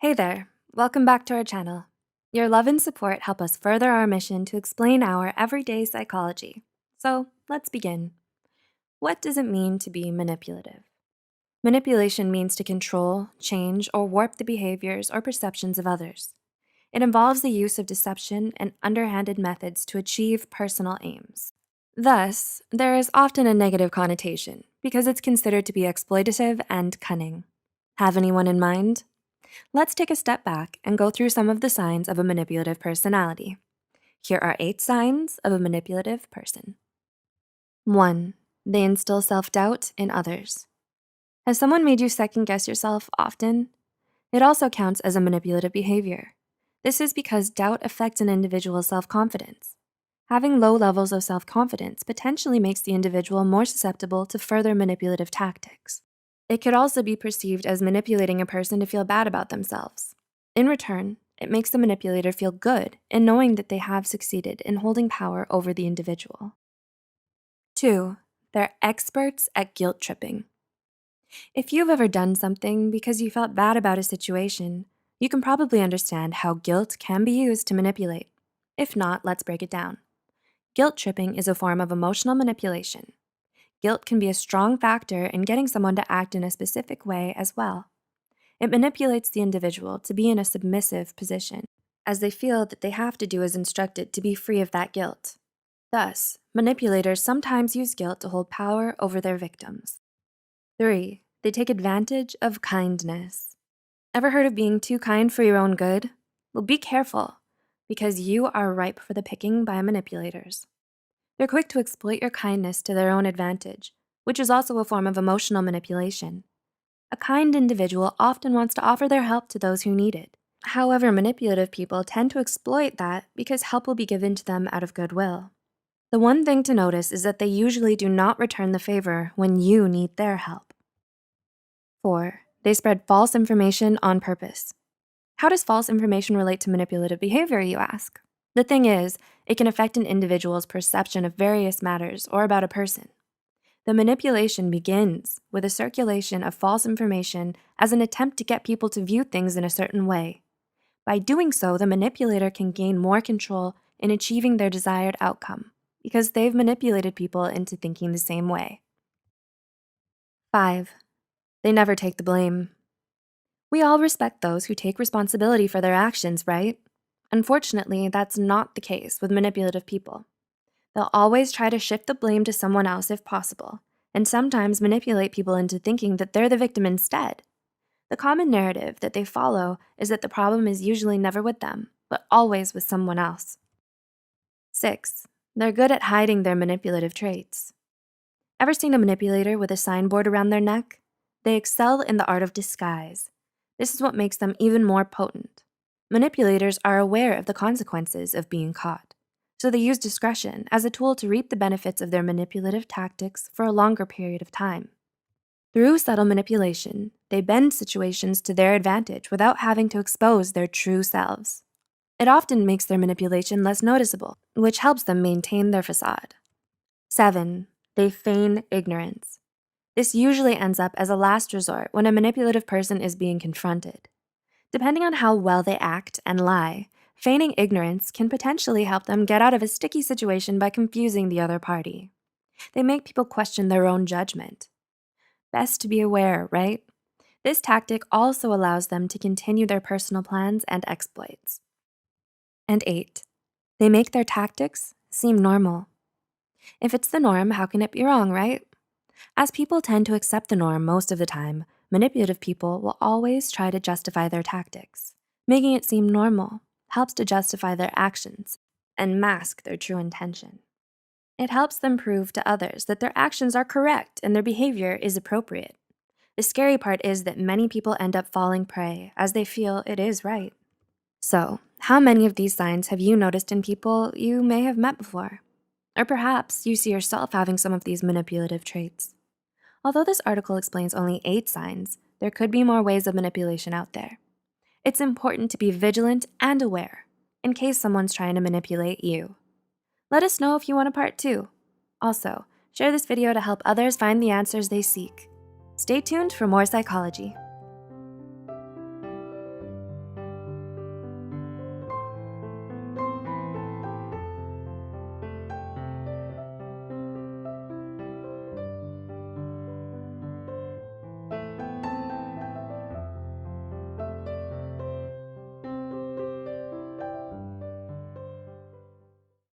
Hey there, welcome back to our channel. Your love and support help us further our mission to explain our everyday psychology. So let's begin. What does it mean to be manipulative? Manipulation means to control, change, or warp the behaviors or perceptions of others. It involves the use of deception and underhanded methods to achieve personal aims. Thus, there is often a negative connotation because it's considered to be exploitative and cunning. Have anyone in mind? Let's take a step back and go through some of the signs of a manipulative personality. Here are 8 signs of a manipulative person. 1. They instill self-doubt in others. Has someone made you second-guess yourself often? It also counts as a manipulative behavior. This is because doubt affects an individual's self-confidence. Having low levels of self-confidence potentially makes the individual more susceptible to further manipulative tactics. It could also be perceived as manipulating a person to feel bad about themselves. In return, it makes the manipulator feel good in knowing that they have succeeded in holding power over the individual. 2. They're experts at guilt tripping. If you've ever done something because you felt bad about a situation, you can probably understand how guilt can be used to manipulate. If not, let's break it down. Guilt tripping is a form of emotional manipulation. Guilt can be a strong factor in getting someone to act in a specific way as well. It manipulates the individual to be in a submissive position, as they feel that they have to do as instructed to be free of that guilt. Thus, manipulators sometimes use guilt to hold power over their victims. 3. They take advantage of kindness. Ever heard of being too kind for your own good? Well, be careful, because you are ripe for the picking by manipulators. They're quick to exploit your kindness to their own advantage, which is also a form of emotional manipulation. A kind individual often wants to offer their help to those who need it. However, manipulative people tend to exploit that because help will be given to them out of goodwill. The one thing to notice is that they usually do not return the favor when you need their help. 4. They spread false information on purpose. How does false information relate to manipulative behavior, you ask? The thing is, it can affect an individual's perception of various matters or about a person. The manipulation begins with a circulation of false information as an attempt to get people to view things in a certain way. By doing so, the manipulator can gain more control in achieving their desired outcome because they've manipulated people into thinking the same way. 5. They never take the blame. We all respect those who take responsibility for their actions, right? Unfortunately, that's not the case with manipulative people. They'll always try to shift the blame to someone else if possible, and sometimes manipulate people into thinking that they're the victim instead. The common narrative that they follow is that the problem is usually never with them, but always with someone else. 6. They're good at hiding their manipulative traits. Ever seen a manipulator with a signboard around their neck? They excel in the art of disguise. This is what makes them even more potent. Manipulators are aware of the consequences of being caught, so they use discretion as a tool to reap the benefits of their manipulative tactics for a longer period of time. Through subtle manipulation, they bend situations to their advantage without having to expose their true selves. It often makes their manipulation less noticeable, which helps them maintain their facade. 7. They feign ignorance. This usually ends up as a last resort when a manipulative person is being confronted. Depending on how well they act and lie, feigning ignorance can potentially help them get out of a sticky situation by confusing the other party. They make people question their own judgment. Best to be aware, right? This tactic also allows them to continue their personal plans and exploits. And 8. They make their tactics seem normal. If it's the norm, how can it be wrong, right? As people tend to accept the norm most of the time, manipulative people will always try to justify their tactics. Making it seem normal helps to justify their actions and mask their true intention. It helps them prove to others that their actions are correct and their behavior is appropriate. The scary part is that many people end up falling prey as they feel it is right. So, how many of these signs have you noticed in people you may have met before? Or perhaps you see yourself having some of these manipulative traits. Although this article explains only 8 signs, there could be more ways of manipulation out there. It's important to be vigilant and aware in case someone's trying to manipulate you. Let us know if you want a part 2. Also, share this video to help others find the answers they seek. Stay tuned for more psychology.